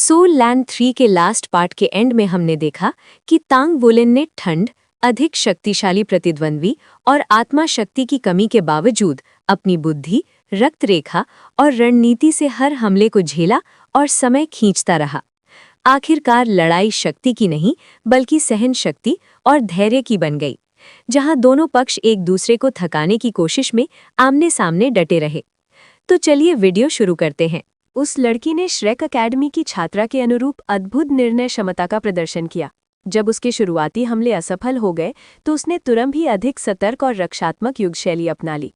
Soul land 3 के last part के and में हमने देखा कि तांग वुलिन ने ठंड, अधिक शक्तिशाली प्रतिद्वंद्वी और आत्मा शक्ति की कमी के बावजूद अपनी बुद्धि, रक्त रेखा और रणनीति से हर हमले को झेला और समय खींचता रहा। आखिरकार लड़ाई शक्ति की नहीं बल्कि सहन शक्ति और धैर्य की बन गई, जहां दोनों पक्ष एक दूसरे को थकाने की कोशिश में आमने सामने डटे रहे। तो चलिए वीडियो शुरू करते हैं। उस लड़की ने श्रेक अकेडमी की छात्रा के अनुरूप अद्भुत निर्णय क्षमता का प्रदर्शन किया। जब उसके शुरुआती हमले असफल हो गए तो उसने तुरंत ही अधिक सतर्क और रक्षात्मक युद्ध शैली अपना ली।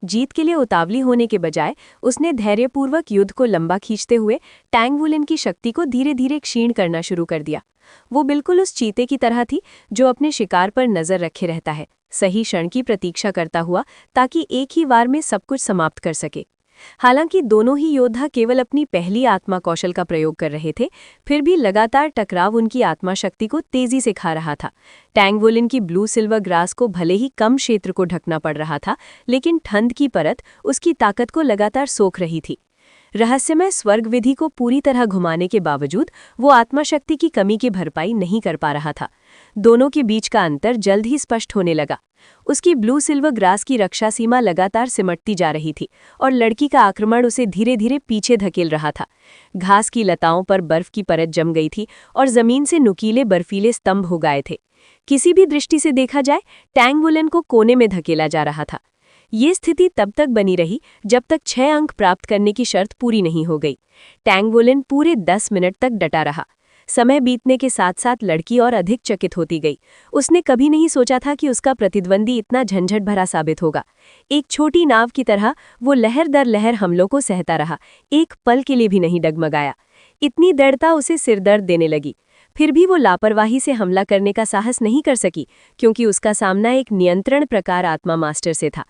जीत के लिए उतावली होने के बजाय उसने धैर्यपूर्वक युद्ध को लंबा खींचते हुए टैंग वुलिन की शक्ति को धीरे धीरे क्षीण करना शुरू कर दिया। वो बिल्कुल उस चीते की तरह थी जो अपने शिकार पर नजर रखे रहता है, सही क्षण की प्रतीक्षा करता हुआ ताकि एक ही वार में सब कुछ समाप्त कर सके। हालांकि दोनों ही योद्धा केवल अपनी पहली आत्मा कौशल का प्रयोग कर रहे थे, फिर भी लगातार टकराव उनकी आत्मा शक्ति को तेजी से खा रहा था। टैंग वुलिन की ब्लू सिल्वर ग्रास को भले ही कम क्षेत्र को ढकना पड़ रहा था, लेकिन ठंड की परत उसकी ताकत को लगातार सोख रही थी। रहस्यमय स्वर्ग विधि को पूरी तरह घुमाने के बावजूद वो आत्माशक्ति की कमी की भरपाई नहीं कर पा रहा था। दोनों के बीच का अंतर जल्द ही स्पष्ट होने लगा। उसकी ब्लू सिल्वर ग्रास की रक्षा सीमा लगातार सिमटती जा रही थी और लड़की का आक्रमण उसे धीरे धीरे पीछे धकेल रहा था। घास की लताओं पर बर्फ की परत जम गई थी और जमीन से नुकीले बर्फीले स्तंभ हो गए थे। किसी भी दृष्टि से देखा जाए, टैंग वुलिन को कोने में धकेला जा रहा था। ये स्थिति तब तक बनी रही जब तक 6 अंक प्राप्त करने की शर्त पूरी नहीं हो गई। टैंग वुलिन पूरे 10 मिनट तक डटा रहा। समय बीतने के साथ साथ लड़की और अधिक चकित होती गई। उसने कभी नहीं सोचा था कि उसका प्रतिद्वंदी इतना झंझट भरा साबित होगा। एक छोटी नाव की तरह वो लहर दर लहर हमलों को सहता रहा, एक पल के लिए भी नहीं डगमगाया। इतनी दृढ़ता उसे सिरदर्द देने लगी। फिर भी वो लापरवाही से हमला करने का साहस नहीं कर सकी, क्योंकि उसका सामना एक नियंत्रण प्रकार आत्मा मास्टर से था।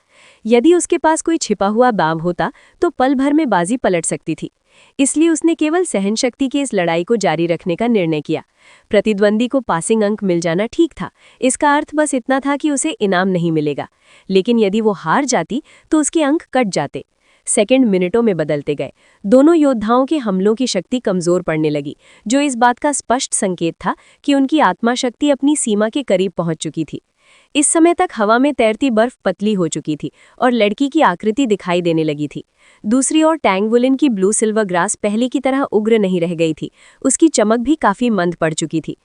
यदि उसके पास कोई छिपा हुआ बाम होता तो पल भर में बाजी पलट सकती थी। इसलिए उसने केवल सहन शक्ति की इस लड़ाई को जारी रखने का निर्णय किया। प्रतिद्वंदी को पासिंग अंक मिल जाना ठीक था, इसका अर्थ बस इतना था कि उसे इनाम नहीं मिलेगा। लेकिन यदि वो हार जाती तो उसके अंक कट जाते। सेकंड मिनटों में बदलते गए। दोनों योद्धाओं के हमलों की शक्ति कमजोर पड़ने लगी, जो इस बात का स्पष्ट संकेत था कि उनकी आत्मा शक्ति अपनी सीमा के करीब पहुंच चुकी थी। इस समय तक हवा में तैरती बर्फ पतली हो चुकी थी और लड़की की आकृति दिखाई देने लगी थी। दूसरी ओर टैंग वुलिन की ब्लू सिल्वर ग्रास पहले की तरह उग्र नहीं रह गई थी, उसकी चमक भी काफी मंद पड़ चुकी थी।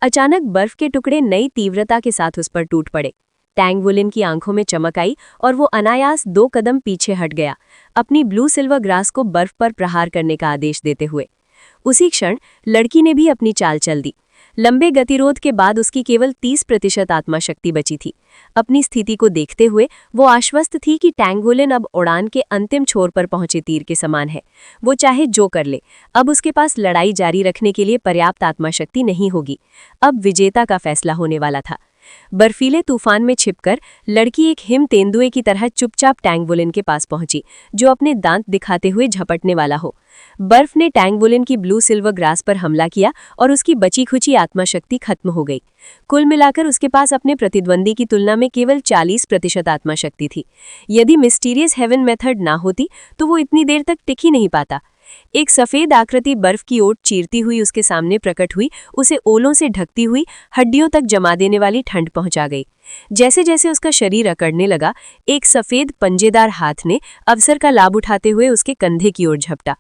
अचानक बर्फ के टुकड़े नई तीव्रता के साथ उस पर टूट पड़े। टैंग वुलिन की आंखों में चमक आई और वो अनायास 2 कदम पीछे हट गया, अपनी ब्लू सिल्वर ग्रास को बर्फ पर प्रहार करने का आदेश देते हुए। उसी क्षण लड़की ने भी अपनी चाल चल दी। लंबे गतिरोध के बाद उसकी केवल 30% आत्मा शक्ति बची थी। अपनी स्थिति को देखते हुए वो आश्वस्त थी कि टैंग वुलिन अब उड़ान के अंतिम छोर पर पहुंचे तीर के समान है। वो चाहे जो कर ले, अब उसके पास लड़ाई जारी रखने के लिए पर्याप्त आत्मा शक्ति नहीं होगी। अब विजेता का फैसला होने वाला था। बर्फीले तूफान में छिपकर लड़की एक हिम तेंदुए की तरह चुपचाप टैंग वुलिन के पास पहुंची, जो अपने दांत दिखाते हुए झपटने वाला हो। बर्फ ने टैंग वुलिन की ब्लू सिल्वर ग्रास पर हमला किया और उसकी बची खुची आत्माशक्ति खत्म हो गई। कुल मिलाकर उसके पास अपने प्रतिद्वंदी की तुलना में केवल 40% आत्माशक्ति थी। यदि मिस्टीरियस हेवन मेथड ना होती तो वो इतनी देर तक टिक ही नहीं पाता। एक सफेद आकृति बर्फ की ओट चीरती हुई उसके सामने प्रकट हुई, उसे ओलों से ढकती हुई हड्डियों तक जमा देने वाली ठंड पहुंचा गई। जैसे जैसे उसका शरीर अकड़ने लगा, एक सफेद पंजेदार हाथ ने अवसर का लाभ उठाते हुए उसके कंधे की ओर झपटा।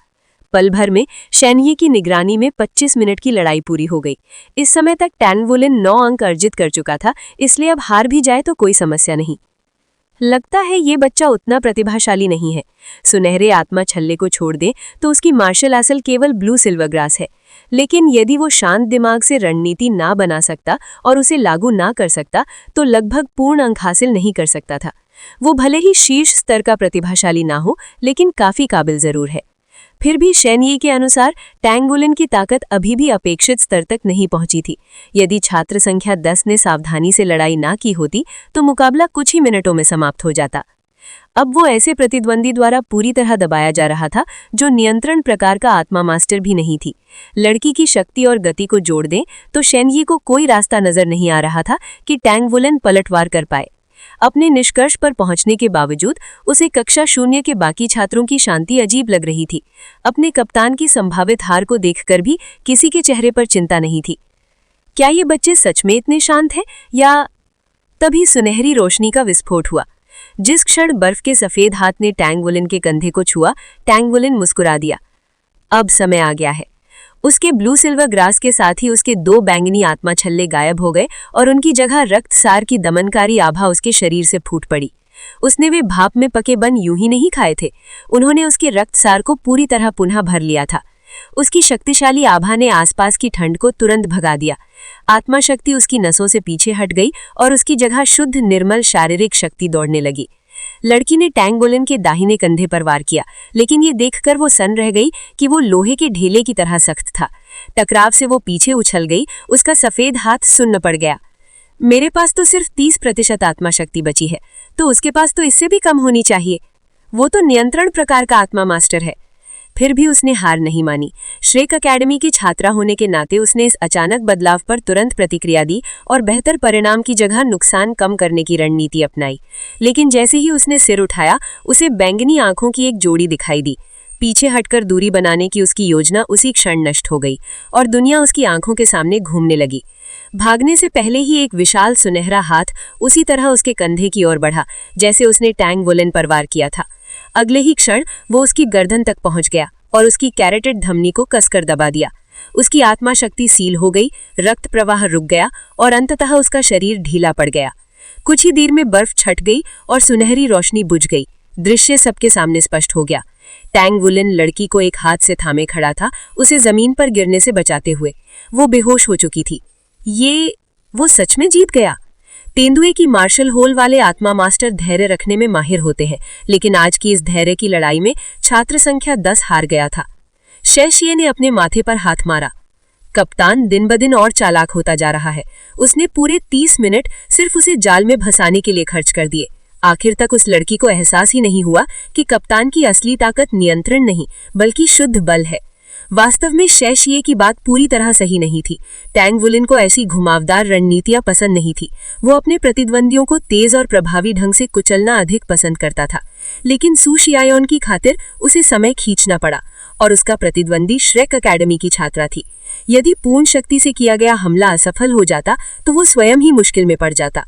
पल भर में सैन्य की निगरानी में 25 मिनट की लड़ाई पूरी हो गई। इस समय तक टैंग वुलिन 9 अंक अर्जित कर चुका था, इसलिए अब हार भी जाए तो कोई समस्या नहीं। लगता है ये बच्चा उतना प्रतिभाशाली नहीं है। सुनहरे आत्मा छल्ले को छोड़ दे तो उसकी मार्शल आसल केवल ब्लू सिल्वर ग्रास है। लेकिन यदि वो शांत दिमाग से रणनीति ना बना सकता और उसे लागू ना कर सकता तो लगभग पूर्ण अंक हासिल नहीं कर सकता था। वो भले ही शीर्ष स्तर का प्रतिभाशाली ना हो, लेकिन काफी काबिल जरूर है। फिर भी शैनयी के अनुसार टैंग वुलिन की ताकत अभी भी अपेक्षित स्तर तक नहीं पहुंची थी। यदि छात्र संख्या 10 ने सावधानी से लड़ाई ना की होती तो मुकाबला कुछ ही मिनटों में समाप्त हो जाता। अब वो ऐसे प्रतिद्वंदी द्वारा पूरी तरह दबाया जा रहा था जो नियंत्रण प्रकार का आत्मा मास्टर भी नहीं थी। लड़की की शक्ति और गति को जोड़ दें तो शैनयी को कोई रास्ता नजर नहीं आ रहा था कि टैंग वुलिन पलटवार कर पाए। अपने निष्कर्ष पर पहुंचने के बावजूद उसे कक्षा 0 के बाकी छात्रों की शांति अजीब लग रही थी। अपने कप्तान की संभावित हार को देखकर भी किसी के चेहरे पर चिंता नहीं थी। क्या ये बच्चे सच में इतने शांत हैं या? तभी सुनहरी रोशनी का विस्फोट हुआ। जिस क्षण बर्फ के सफेद हाथ ने टैंग वुलन के कंधे को छुआ, टैंग वुलन मुस्कुरा दिया। अब समय आ गया है। उसके ब्लू सिल्वर ग्रास के साथ ही उसके 2 बैंगनी आत्मा छल्ले गायब हो गए और उनकी जगह रक्त सार की दमनकारी आभा उसके शरीर से फूट पड़ी। उसने वे भाप में पके बन यूं ही नहीं खाए थे, उन्होंने उसके रक्त सार को पूरी तरह पुनः भर लिया था। उसकी शक्तिशाली आभा ने आसपास की ठंड को तुरंत भगा दिया। आत्मा शक्ति उसकी नसों से पीछे हट गई और उसकी जगह शुद्ध निर्मल शारीरिक शक्ति दौड़ने लगी। लड़की ने टैंग वुलन के दाहिने कंधे पर वार किया, लेकिन ये देखकर वो सन्न रह गई कि वो लोहे के ढेले की तरह सख्त था। टकराव से वो पीछे उछल गई, उसका सफेद हाथ सुन्न पड़ गया। मेरे पास तो सिर्फ 30% आत्मा शक्ति बची है, तो उसके पास तो इससे भी कम होनी चाहिए। वो तो नियंत्रण प्रकार का आत्मा मास्टर है। फिर भी उसने हार नहीं मानी। श्रेक अकेडमी की छात्रा होने के नाते उसने इस अचानक बदलाव पर तुरंत प्रतिक्रिया दी और बेहतर परिणाम की जगह नुकसान कम करने की रणनीति अपनाई। लेकिन जैसे ही उसने सिर उठाया, उसे बैंगनी आंखों की एक जोड़ी दिखाई दी। पीछे हटकर दूरी बनाने की उसकी योजना उसी क्षण नष्ट हो गई और दुनिया उसकी आंखों के सामने घूमने लगी। भागने से पहले ही एक विशाल सुनहरा हाथ उसी तरह उसके कंधे की ओर बढ़ा जैसे उसने टैंग वुलन पर वार किया था। अगले ही क्षण वो उसकी गर्दन तक पहुंच गया और उसकी कैरेटेड धमनी को कसकर दबा दिया। उसकी आत्मा शक्ति सील हो गई, रक्त प्रवाह रुक गया और अंततः उसका शरीर ढीला पड़ गया। कुछ ही देर में बर्फ छट गई और सुनहरी रोशनी बुझ गई। दृश्य सबके सामने स्पष्ट हो गया। टैंग वुलन लड़की को एक हाथ से थामे खड़ा था, उसे जमीन पर गिरने से बचाते हुए। वो बेहोश हो चुकी थी। वो सच में जीत गया। तेंदुए की मार्शल होल वाले आत्मा मास्टर धैर्य रखने में माहिर होते हैं, लेकिन आज की इस धैर्य की लड़ाई में छात्र संख्या 10 हार गया था। शेशिये ने अपने माथे पर हाथ मारा। कप्तान दिन ब दिन और चालाक होता जा रहा है। उसने पूरे 30 मिनट सिर्फ उसे जाल में फंसाने के लिए खर्च कर दिए। आखिर तक उस लड़की को एहसास ही नहीं हुआ कि कप्तान की असली ताकत नियंत्रण नहीं बल्कि शुद्ध बल है। वास्तव में शेशिये की बात पूरी तरह सही नहीं थी। टैंग वुलन को ऐसी घुमावदार रणनीतियां पसंद नहीं थी। वो अपने प्रतिद्वंदियों को तेज और प्रभावी ढंग से कुचलना अधिक पसंद करता था, लेकिन सू शियायोन की खातिर उसे समय खींचना पड़ा और उसका प्रतिद्वंदी श्रेक अकेडमी की छात्रा थी। यदि पूर्ण शक्ति से किया गया हमला असफल हो जाता तो वो स्वयं ही मुश्किल में पड़ जाता।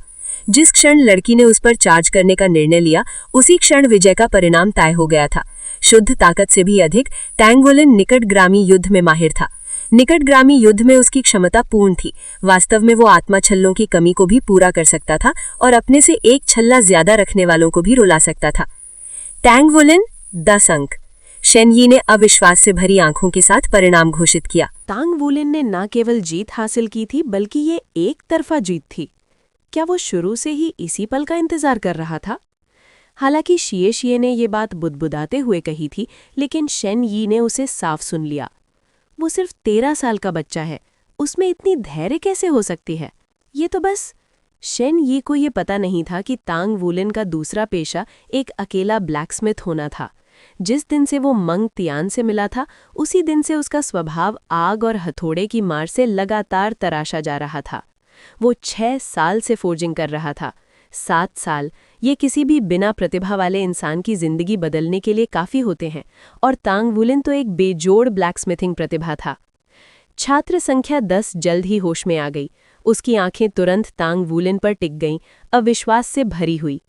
जिस क्षण लड़की ने उस पर चार्ज करने का निर्णय लिया, उसी क्षण विजय का परिणाम तय हो गया था। शुद्ध ताकत से भी अधिक टैंग वुलन निकटग्रामी युद्ध में माहिर था। निकटग्रामी युद्ध में उसकी क्षमता पूर्ण थी। वास्तव में वो आत्मा छल्लों की कमी को भी पूरा कर सकता था और अपने से एक छल्ला ज्यादा रखने वालों को भी रुला सकता था। टैंग वुलन 10 अंक। शेन यी ने अविश्वास से भरी आंखों के साथ परिणाम घोषित किया। तांग वुलन ने न केवल जीत हासिल की थी बल्कि ये एक तरफा जीत थी। क्या वो शुरू से ही इसी पल का इंतजार कर रहा था? हालांकि शिये ने ये बात बुदबुदाते हुए कही थी, लेकिन शेन यी ने उसे साफ सुन लिया। वो सिर्फ 13 साल का बच्चा है, उसमें इतनी धैर्य कैसे हो सकती है? ये तो बस शेन यी को ये पता नहीं था कि तांग वुलन का दूसरा पेशा एक अकेला ब्लैकस्मिथ होना था। जिस दिन से वो मंग तियान से मिला था, उसी दिन से उसका स्वभाव आग और हथौड़े की मार से लगातार तराशा जा रहा था। वो 6 साल से फोर्जिंग कर रहा था। 7 साल, ये किसी भी बिना प्रतिभा वाले इंसान की जिंदगी बदलने के लिए काफी होते हैं, और तांग वुलन तो एक बेजोड़ ब्लैकस्मिथिंग प्रतिभा था। छात्र संख्या 10 जल्द ही होश में आ गई। उसकी आंखें तुरंत तांग वुलन पर टिक गईं, अविश्वास से भरी हुई।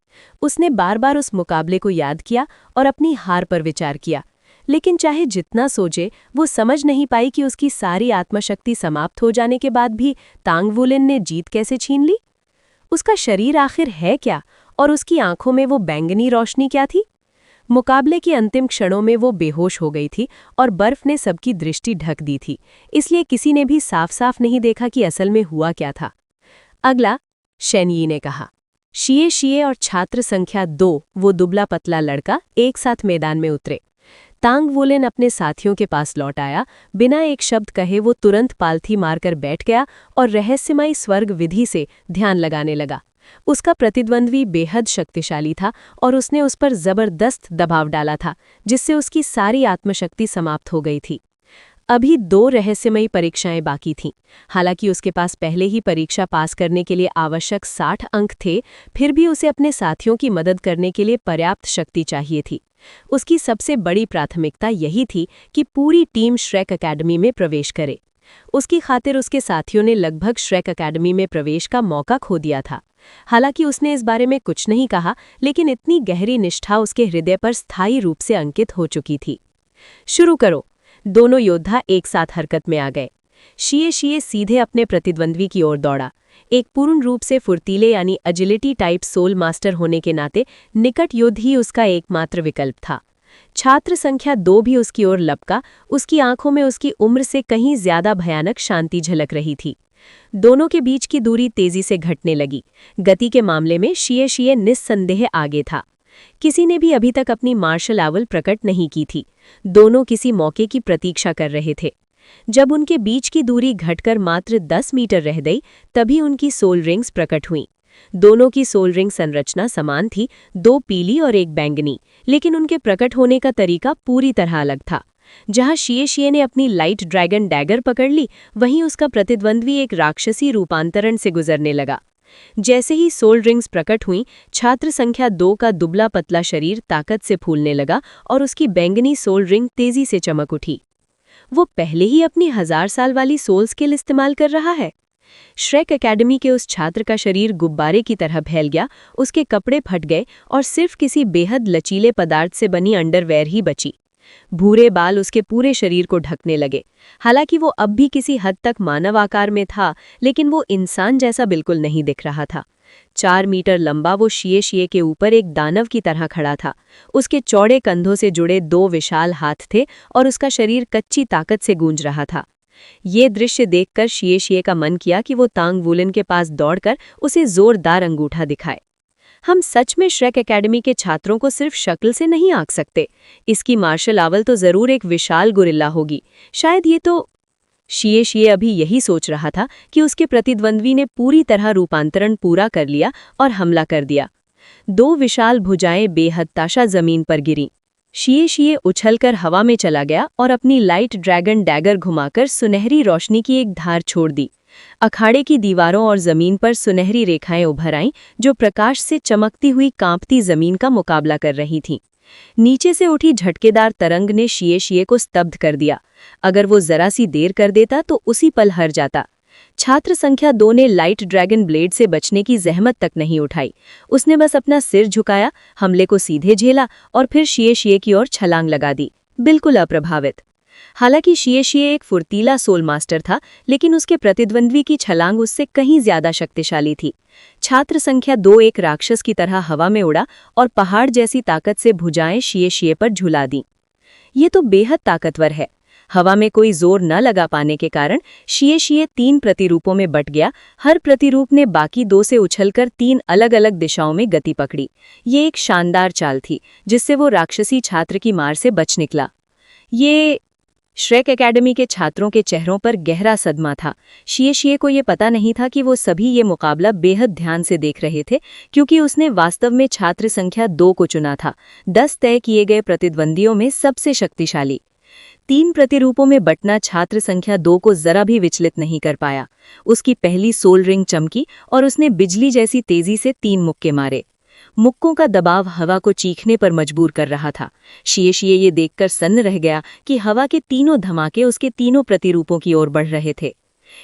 उसने बार बार उस मुकाबले को याद किया और अपनी हार पर विचार किया, लेकिन चाहे जितना सोचे, वो समझ नहीं पाई कि उसकी सारी आत्मशक्ति समाप्त हो जाने के बाद भी तांग वुलन ने जीत कैसे छीन ली। उसका शरीर आखिर है क्या, और उसकी आंखों में वो बैंगनी रोशनी क्या थी? मुकाबले के अंतिम क्षणों में वो बेहोश हो गई थी और बर्फ ने सबकी दृष्टि ढक दी थी, इसलिए किसी ने भी साफ साफ नहीं देखा कि असल में हुआ क्या था। अगला, शेन यी ने कहा। शिये और छात्र संख्या 2, वो दुबला पतला लड़का, एक साथ मैदान में उतरे। तांग वुलन अपने साथियों के पास लौट आया। बिना एक शब्द कहे वो तुरंत पालथी मारकर बैठ गया और रहस्यमयी स्वर्ग विधि से ध्यान लगाने लगा। उसका प्रतिद्वंद्वी बेहद शक्तिशाली था और उसने उस पर जबरदस्त दबाव डाला था, जिससे उसकी सारी आत्मशक्ति समाप्त हो गई थी। अभी 2 रहस्यमयी परीक्षाएं बाकी थीं। हालांकि उसके पास पहले ही परीक्षा पास करने के लिए आवश्यक 60 अंक थे, फिर भी उसे अपने साथियों की मदद करने के लिए पर्याप्त शक्ति चाहिए थी। उसकी सबसे बड़ी प्राथमिकता यही थी कि पूरी टीम श्रेक अकेडमी में प्रवेश करे। उसकी खातिर उसके साथियों ने लगभग श्रेक अकेडमी में प्रवेश का मौका खो दिया था। हालांकि उसने इस बारे में कुछ नहीं कहा, लेकिन इतनी गहरी निष्ठा उसके हृदय पर स्थायी रूप से अंकित हो चुकी थी। शुरू करो। दोनों योद्धा एक साथ हरकत में आ गए। शिए सीधे अपने प्रतिद्वंद्वी की ओर दौड़ा। एक पूर्ण रूप से फुर्तीले यानी एजिलिटी टाइप सोल मास्टर होने के नाते निकट युद्ध ही उसका एकमात्र विकल्प था। छात्र संख्या 2 भी उसकी ओर लपका। उसकी आंखों में उसकी उम्र से कहीं ज्यादा भयानक शांति झलक रही थी। दोनों के बीच की दूरी तेजी से घटने लगी। गति के मामले में शिए निस्संदेह आगे था। किसी ने भी अभी तक अपनी मार्शल आवल प्रकट नहीं की थी। दोनों किसी मौके की प्रतीक्षा कर रहे थे। जब उनके बीच की दूरी घटकर मात्र 10 मीटर रह गई, तभी उनकी सोल रिंग्स प्रकट हुईं। दोनों की सोल रिंग संरचना समान थी, 2 पीली और 1 बैंगनी, लेकिन उनके प्रकट होने का तरीका पूरी तरह अलग था। जहां शिए ने अपनी लाइट ड्रैगन डैगर पकड़ ली, वहीं उसका प्रतिद्वंद्वी एक राक्षसी रूपांतरण से गुजरने लगा। जैसे ही सोल रिंग्स प्रकट हुईं, छात्र संख्या 2 का दुबला पतला शरीर ताकत से फूलने लगा और उसकी बैंगनी सोल रिंग तेजी से चमक उठी। वो पहले ही अपनी 1000 साल वाली सोल स्किल इस्तेमाल कर रहा है। श्रेक अकेडमी के उस छात्र का शरीर गुब्बारे की तरह फैल गया। उसके कपड़े फट गए और सिर्फ किसी बेहद लचीले पदार्थ से बनी अंडरवेयर ही बची। भूरे बाल उसके पूरे शरीर को ढकने लगे। हालांकि वो अब भी किसी हद तक मानव आकार में था, लेकिन वो इंसान जैसा बिल्कुल नहीं दिख रहा था। 4 मीटर लंबा वो शिए के ऊपर एक दानव की तरह खड़ा था। उसके चौड़े कंधों से जुड़े 2 विशाल हाथ थे और उसका शरीर कच्ची ताकत से गूंज रहा था। ये दृश्य देखकर शिए का मन किया कि वो तांग वुलेन के पास दौड़कर उसे जोरदार अंगूठा दिखाए। हम सच में श्रेक अकेडमी के छात्रों को सिर्फ शक्ल से नहीं आंक सकते। इसकी मार्शल आवल तो जरूर एक विशाल गुरिल्ला होगी। शायद ये तो शिए अभी यही सोच रहा था कि उसके प्रतिद्वंद्वी ने पूरी तरह रूपांतरण पूरा कर लिया और हमला कर दिया। 2 विशाल भुजाएं बेहद जमीन पर गिरीं। शिए उछलकर हवा में चला गया और अपनी लाइट ड्रैगन डैगर घुमाकर सुनहरी रोशनी की एक धार छोड़ दी। अखाड़े की दीवारों और जमीन पर सुनहरी रेखाएं उभर आईं, जो प्रकाश से चमकती हुई कांपती जमीन का मुकाबला कर रही थीं। नीचे से उठी झटकेदार तरंग ने शिए को स्तब्ध कर दिया। अगर वो जरा सी देर कर देता तो उसी पल हार जाता। छात्र संख्या 2 ने लाइट ड्रैगन ब्लेड से बचने की जहमत तक नहीं उठाई। उसने बस अपना सिर झुकाया, हमले को सीधे झेला और फिर शिए की ओर छलांग लगा दी, बिल्कुल अप्रभावित। हालांकि शिए एक फुर्तीला सोल मास्टर था, लेकिन उसके प्रतिद्वंद्वी की छलांग उससे कहीं ज्यादा शक्तिशाली थी। छात्र संख्या 2 एक राक्षस की तरह हवा में उड़ा और पहाड़ जैसी ताकत से भुजाएं शिए पर झुला दी। ये तो बेहद ताकतवर है। हवा में कोई जोर न लगा पाने के कारण शिए 3 प्रतिरूपों में बट गया। हर प्रतिरूप ने बाकी 2 से उछलकर 3 अलग-अलग दिशाओं में गति पकड़ी। ये एक शानदार चाल थी, जिससे वो राक्षसी छात्र की मार से बच निकला। ये श्रेक अकेडमी के छात्रों के चेहरों पर गहरा सदमा था। शिए को ये पता नहीं था कि वो सभी ये मुकाबला बेहद ध्यान से देख रहे थे, क्योंकि उसने वास्तव में छात्र संख्या 2 को चुना था, 10 तय किए गए प्रतिद्वंदियों में सबसे शक्तिशाली। 3 प्रतिरूपों में बटना छात्र संख्या 2 को जरा भी विचलित नहीं कर पाया। उसकी पहली सोल रिंग चमकी और उसने बिजली जैसी तेजी से 3 मुक्के मारे। मुक्कों का दबाव हवा को चीखने पर मजबूर कर रहा था। शिए ये देखकर सन्न रह गया कि हवा के तीनों धमाके उसके तीनों प्रतिरूपों की ओर बढ़ रहे थे।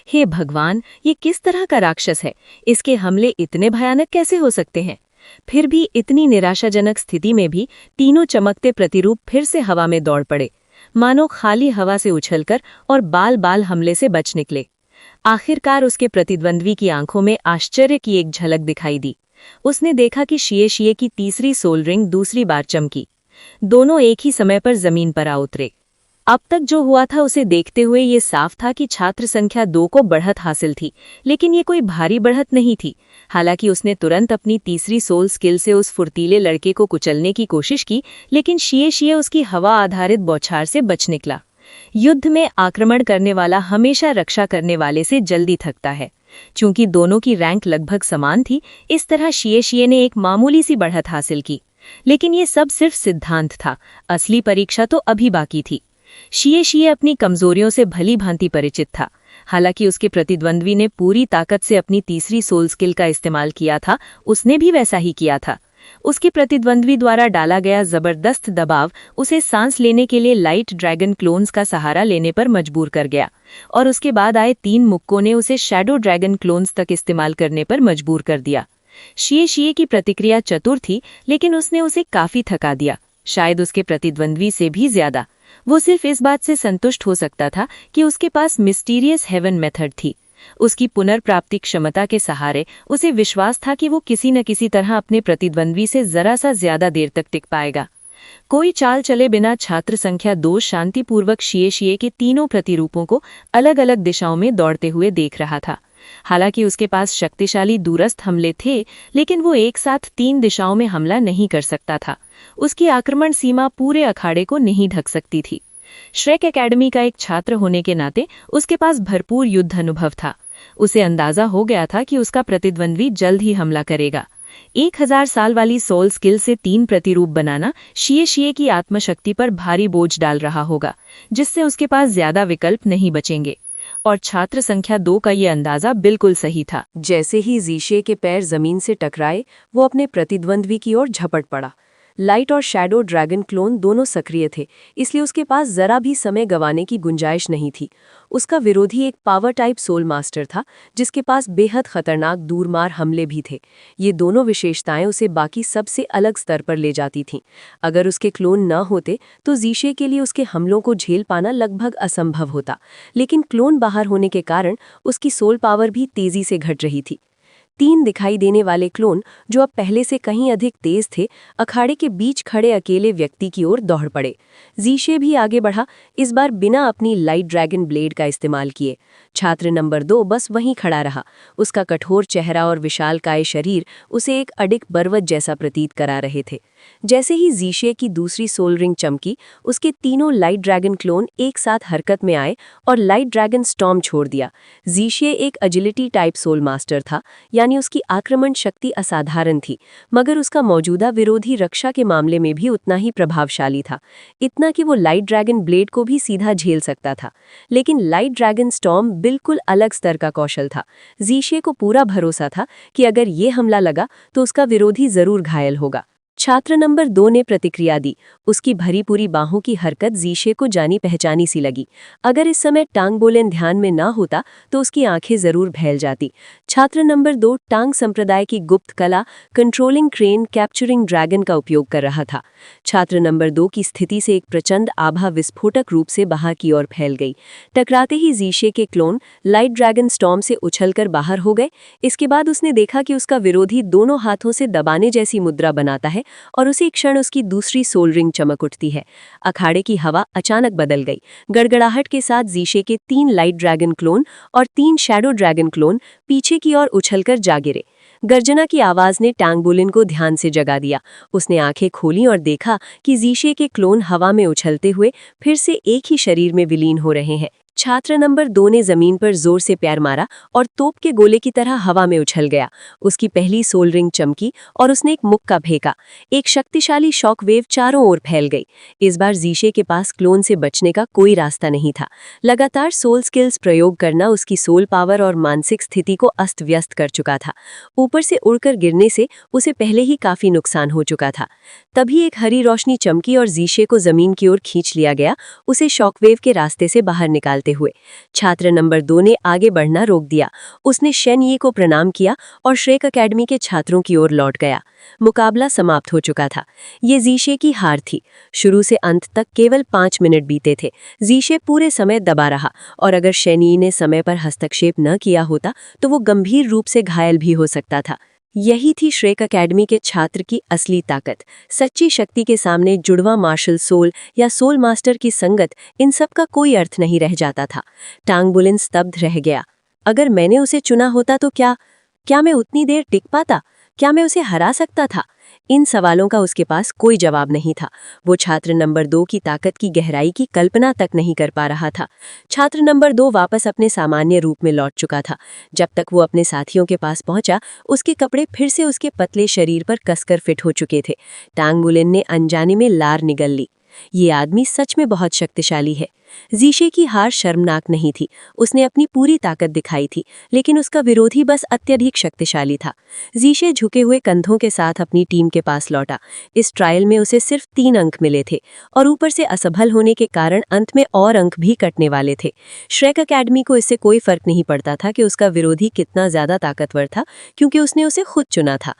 हे भगवान, ये किस तरह का राक्षस है? इसके हमले इतने भयानक कैसे हो सकते हैं? फिर भी इतनी निराशाजनक स्थिति में भी तीनों चमकते प्रतिरूप फिर से हवा में दौड़ पड़े, मानो खाली हवा से उछलकर और बाल हमले से बच निकले। आखिरकार उसके प्रतिद्वंद्वी की आंखों में आश्चर्य की एक झलक दिखाई दी। उसने देखा कि शिए की तीसरी सोल रिंग दूसरी बार चमकी। दोनों एक ही समय पर जमीन पर आ उतरे। अब तक जो हुआ था उसे देखते हुए ये साफ था कि छात्र संख्या 2 को बढ़त हासिल थी, लेकिन ये कोई भारी बढ़त नहीं थी। हालांकि उसने तुरंत अपनी तीसरी सोल स्किल से उस फुर्तीले लड़के को कुचलने की कोशिश की, लेकिन शिए उसकी हवा आधारित बौछार से बच निकला। युद्ध में आक्रमण करने वाला हमेशा रक्षा करने वाले से जल्दी थकता है। चूंकि दोनों की रैंक लगभग समान थी, इस तरह शिए ने एक मामूली सी बढ़त हासिल की। लेकिन ये सब सिर्फ सिद्धांत था, असली परीक्षा तो अभी बाकी थी। शिए शिए अपनी कमजोरियों से भली भांति परिचित था। हालांकि उसके प्रतिद्वंद्वी ने पूरी ताकत से अपनी तीसरी सोल स्किल का इस्तेमाल किया था, उसने भी वैसा ही किया था। उसके प्रतिद्वंद्वी द्वारा डाला गया जबरदस्त दबाव उसे सांस लेने के लिए लाइट ड्रैगन क्लोन्स का सहारा लेने पर मजबूर कर गया, और उसके बाद आए 3 मुक्कों ने उसे शैडो ड्रैगन क्लोन्स तक इस्तेमाल करने पर मजबूर कर दिया। शिए शिए की प्रतिक्रिया चतुर थी, लेकिन उसने उसे काफी थका दिया, शायद उसके प्रतिद्वंद्वी से भी ज्यादा। वो सिर्फ इस बात से संतुष्ट हो सकता था कि उसके पास मिस्टीरियस हेवन मेथड थी। उसकी पुनर्प्राप्ति क्षमता के सहारे उसे विश्वास था कि वो किसी न किसी तरह अपने प्रतिद्वंद्वी से जरा सा ज्यादा देर तक टिक पाएगा। कोई चाल चले बिना छात्र संख्या 2 शांतिपूर्वक शिए शिए के तीनों प्रतिरूपों को अलग अलग दिशाओं में दौड़ते हुए देख रहा था। हालांकि उसके पास शक्तिशाली दूरस्थ हमले थे, लेकिन वो एक साथ 3 दिशाओं में हमला नहीं कर सकता था। उसकी आक्रमण सीमा पूरे अखाड़े को नहीं ढक सकती थी। श्रेक एकेडमी का एक छात्र होने के नाते उसके पास भरपूर युद्ध अनुभव था। उसे अंदाजा हो गया था कि उसका प्रतिद्वंद्वी जल्द ही हमला करेगा। 1000 साल वाली सोल स्किल से 3 प्रतिरूप बनाना शिए शिए की आत्मशक्ति पर भारी बोझ डाल रहा होगा, जिससे उसके पास ज्यादा विकल्प नहीं बचेंगे। और छात्र संख्या 2 का ये अंदाजा बिल्कुल सही था। जैसे ही जीशे के पैर जमीन से टकराए, वो अपने प्रतिद्वंद्वी की ओर झपट पड़ा। लाइट और शैडो ड्रैगन क्लोन दोनों सक्रिय थे, इसलिए उसके पास जरा भी समय गंवाने की गुंजाइश नहीं थी। उसका विरोधी एक पावर टाइप सोल मास्टर था, जिसके पास बेहद खतरनाक दूरमार हमले भी थे। ये दोनों विशेषताएं उसे बाकी सबसे अलग स्तर पर ले जाती थीं। अगर उसके क्लोन न होते तो जीशे के लिए उसके हमलों को झेल पाना लगभग असंभव होता, लेकिन क्लोन बाहर होने के कारण उसकी सोल पावर भी तेजी से घट रही थी। 3 दिखाई देने वाले क्लोन, जो अब पहले से कहीं अधिक तेज थे, अखाड़े के बीच खड़े अकेले व्यक्ति की ओर दौड़ पड़े। जीशे भी आगे बढ़ा, इस बार बिना अपनी लाइट ड्रैगन ब्लेड का इस्तेमाल किए। छात्र नंबर 2 बस वहीं खड़ा रहा। उसका कठोर चेहरा और विशालकाय शरीर उसे एक अडिग पर्वत जैसा प्रतीत करा रहे थे। जैसे ही जीशे की दूसरी सोल रिंग चमकी, उसके तीनों लाइट ड्रैगन क्लोन एक साथ हरकत में आए और लाइट ड्रैगन स्टॉर्म छोड़ दिया। जीशे एक एजिलिटी टाइप सोल मास्टर था, यानी उसकी आक्रमण शक्ति असाधारण थी, मगर उसका मौजूदा विरोधी रक्षा के मामले में भी उतना ही प्रभावशाली था। इतना कि वो लाइट ड्रैगन ब्लेड को भी सीधा झेल सकता था। लेकिन लाइट ड्रैगन स्टॉर्म बिल्कुल अलग स्तर का कौशल था। जीशे को पूरा भरोसा था कि अगर ये हमला लगा तो उसका विरोधी जरूर घायल होगा। छात्र नंबर 2 ने प्रतिक्रिया दी। उसकी भरी पूरी बाहों की हरकत जीशे को जानी पहचानी सी लगी। अगर इस समय टांग बोलेन ध्यान में ना होता तो उसकी आंखें जरूर फैल जाती। छात्र नंबर 2 टांग संप्रदाय की गुप्त कला कंट्रोलिंग क्रेन कैप्चरिंग ड्रैगन का उपयोग कर रहा था। छात्र नंबर 2 की स्थिति से एक प्रचंड आभा विस्फोटक रूप से बाहर की ओर फैल गई। टकराते ही जीशे के क्लोन लाइट ड्रैगन स्टॉर्म से उछलकर बाहर हो गए। इसके बाद उसने देखा कि उसका विरोधी दोनों हाथों से दबाने जैसी मुद्रा बनाता है और उसी क्षण उसकी दूसरी सोल रिंग चमक उठती है। अखाड़े की हवा अचानक बदल गई। गड़गड़ाहट के साथ जीशे के 3 लाइट ड्रैगन क्लोन और 3 शैडो ड्रैगन क्लोन पीछे की ओर उछलकर जा गिरे। गर्जना की आवाज ने टांग बोलेन को ध्यान से जगा दिया। उसने आंखें खोली और देखा कि जीशे के क्लोन हवा में उछलते हुए फिर से एक ही शरीर में विलीन हो रहे हैं। छात्र नंबर 2 ने जमीन पर जोर से पैर मारा और तोप के गोले की तरह हवा में उछल गया। उसकी पहली सोल रिंग चमकी और उसने एक मुक्का फेंका। एक शक्तिशाली शॉक वेव चारों ओर फैल गई। इस बार जीशे के पास क्लोन से बचने का कोई रास्ता नहीं था। लगातार सोल स्किल्स प्रयोग करना उसकी सोल पावर और मानसिक स्थिति को अस्त व्यस्त कर चुका था। ऊपर से उड़कर गिरने से उसे पहले ही काफी नुकसान हो चुका था। तभी एक हरी रोशनी चमकी और जीशे को जमीन की ओर खींच लिया गया, उसे शॉकवेव के रास्ते से बाहर निकालते हुए। छात्र नंबर 2 ने आगे बढ़ना रोक दिया। उसने शेन यी को प्रणाम किया और श्रेक एकेडमी के छात्रों की ओर लौट गया। मुकाबला समाप्त हो चुका था। ये जीशे की हार थी। शुरू से अंत तक केवल 5 मिनट बीते थे। जीशे पूरे समय दबा रहा और अगर शेन यी ने समय पर हस्तक्षेप न किया होता तो वो गंभीर रूप से घायल भी हो सकता था। यही थी श्रेक एकेडमी के छात्र की असली ताकत। सच्ची शक्ति के सामने जुड़वा मार्शल सोल या सोल मास्टर की संगत, इन सब का कोई अर्थ नहीं रह जाता था। टांग बोलेन स्तब्ध रह गया। अगर मैंने उसे चुना होता तो क्या मैं उतनी देर टिक पाता? क्या मैं उसे हरा सकता था? इन सवालों का उसके पास कोई जवाब नहीं था। वो छात्र नंबर 2 की ताकत की गहराई की कल्पना तक नहीं कर पा रहा था। छात्र नंबर 2 वापस अपने सामान्य रूप में लौट चुका था। जब तक वो अपने साथियों के पास पहुंचा, उसके कपड़े फिर से उसके पतले शरीर पर कसकर फिट हो चुके थे। टांग बोलेन ने अनजाने में लार निगल ली। ये आदमी सच में बहुत शक्तिशाली है। जीशे की हार शर्मनाक नहीं थी, उसने अपनी पूरी ताकत दिखाई थी, लेकिन उसका विरोधी बस अत्यधिक शक्तिशाली था। जीशे झुके हुए कंधों के साथ अपनी टीम के पास लौटा। इस ट्रायल में उसे सिर्फ 3 अंक मिले थे और ऊपर से असफल होने के कारण अंत में और अंक भी कटने वाले थे। श्रेक अकेडमी को इससे कोई फर्क नहीं पड़ता था कि उसका विरोधी कितना ज्यादा ताकतवर था, क्योंकि उसने उसे खुद चुना था।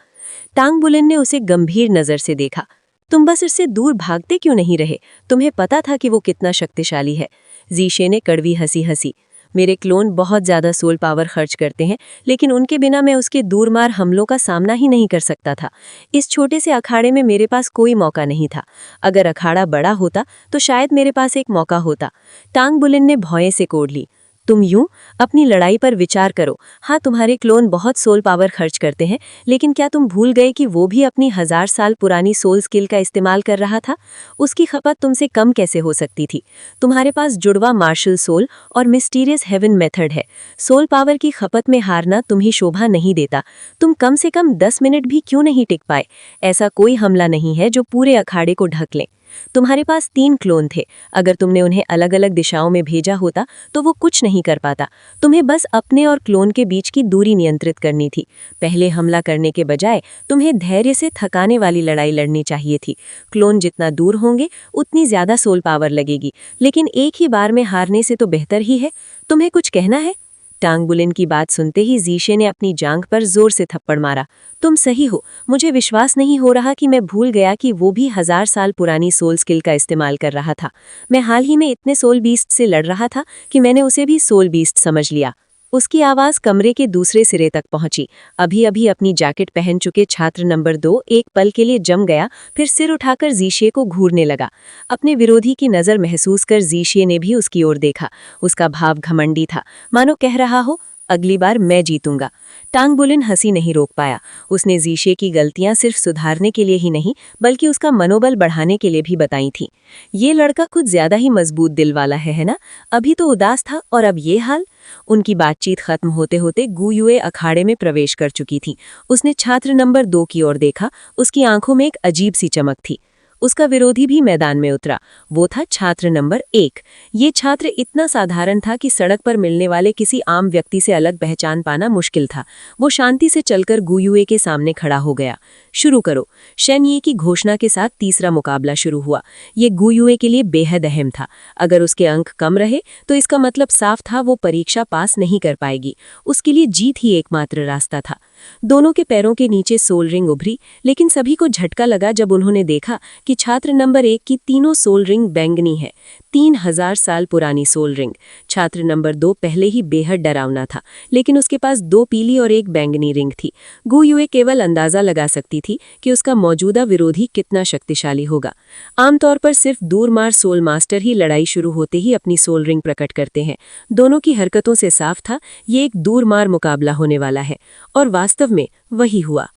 टांग बुलेन ने उसे गंभीर नजर से देखा। तुम बस इससे दूर भागते क्यों नहीं रहे? तुम्हें पता था कि वो कितना शक्तिशाली है। जीशे ने कड़वी हंसी हंसी। मेरे क्लोन बहुत ज्यादा सोल पावर खर्च करते हैं, लेकिन उनके बिना मैं उसके दूरमार हमलों का सामना ही नहीं कर सकता था। इस छोटे से अखाड़े में मेरे पास कोई मौका नहीं था। अगर अखाड़ा बड़ा होता तो शायद मेरे पास एक मौका होता। टांग बुलेन ने भौएं से कोड़ ली। तुम यूं अपनी लड़ाई पर विचार करो। हाँ, तुम्हारे क्लोन बहुत सोल पावर खर्च करते हैं, लेकिन क्या तुम भूल गए कि वो भी अपनी 1000 साल पुरानी सोल स्किल का इस्तेमाल कर रहा था? उसकी खपत तुमसे कम कैसे हो सकती थी? तुम्हारे पास जुड़वा मार्शल सोल और मिस्टीरियस हेवन मेथड है। सोल पावर की खपत में हारना तुम्हें शोभा नहीं देता। तुम कम से कम 10 मिनट भी क्यों नहीं टिक पाए? ऐसा कोई हमला नहीं है जो पूरे अखाड़े को ढक ले। तुम्हारे पास 3 क्लोन थे। अगर तुमने उन्हें अलग अलग दिशाओं में भेजा होता तो वो कुछ नहीं कर पाता। तुम्हें बस अपने और क्लोन के बीच की दूरी नियंत्रित करनी थी। पहले हमला करने के बजाय तुम्हें धैर्य से थकाने वाली लड़ाई लड़नी चाहिए थी। क्लोन जितना दूर होंगे उतनी ज्यादा सोल पावर लगेगी, लेकिन एक ही बार में हारने से तो बेहतर ही है। तुम्हें कुछ कहना है? टांग बुलेन की बात सुनते ही जीशे ने अपनी जांघ पर जोर से थप्पड़ मारा। तुम सही हो। मुझे विश्वास नहीं हो रहा कि मैं भूल गया कि वो भी 1000 साल पुरानी सोल स्किल का इस्तेमाल कर रहा था। मैं हाल ही में इतने सोल बीस्ट से लड़ रहा था कि मैंने उसे भी सोल बीस्ट समझ लिया। उसकी आवाज कमरे के दूसरे सिरे तक पहुंची। अभी अभी अपनी जैकेट पहन चुके छात्र नंबर 2 एक पल के लिए जम गया, फिर सिर उठाकर जीशे को घूरने लगा। अपने विरोधी की नजर महसूस कर जीशे ने भी उसकी ओर देखा। उसका भाव घमंडी था, मानो कह रहा हो, अगली बार मैं जीतूंगा। टांग बुलेन हंसी नहीं रोक पाया। उसने जीशे की गलतियां सिर्फ सुधारने के लिए ही नहीं, बल्कि उसका मनोबल बढ़ाने के लिए भी बताई थी। ये लड़का कुछ ज्यादा ही मजबूत दिल वाला है ना? अभी तो उदास था और अब ये हाल। उनकी बातचीत खत्म होते होते गु युए अखाड़े में प्रवेश कर चुकी थी। उसने छात्र नंबर 2 की ओर देखा। उसकी आंखों में एक अजीब सी चमक थी। उसका विरोधी भी मैदान में उतरा। वो था छात्र नंबर 1। ये छात्र इतना साधारण था कि सड़क पर मिलने वाले किसी आम व्यक्ति से अलग पहचान पाना मुश्किल था। वो शांति से चलकर गु युए के सामने खड़ा हो गया। शुरू करो। शेन ये की घोषणा के साथ तीसरा मुकाबला शुरू हुआ। ये गु युए के लिए बेहद अहम था। अगर उसके अंक कम रहे तो इसका मतलब साफ था वो परीक्षा पास नहीं कर पाएगी। उसके लिए जीत ही एकमात्र रास्ता था। दोनों के पैरों के नीचे सोल रिंग उभरी, लेकिन सभी को झटका लगा जब उन्होंने देखा कि छात्र नंबर 1 की तीनों सोल रिंग बैंगनी है। 3000 साल पुरानी सोल रिंग। छात्र नंबर 2 पहले ही बेहद डरावना था, लेकिन उसके पास 2 पीली और 1 बैंगनी रिंग थी। गु युए केवल अंदाजा लगा सकती थी कि उसका मौजूदा विरोधी कितना शक्तिशाली होगा। आमतौर पर सिर्फ दूरमार सोल मास्टर ही लड़ाई शुरू होते ही अपनी सोल रिंग प्रकट करते हैं। दोनों की हरकतों से साफ था ये एक दूरमार मुकाबला होने वाला है, और वास्तव में वही हुआ।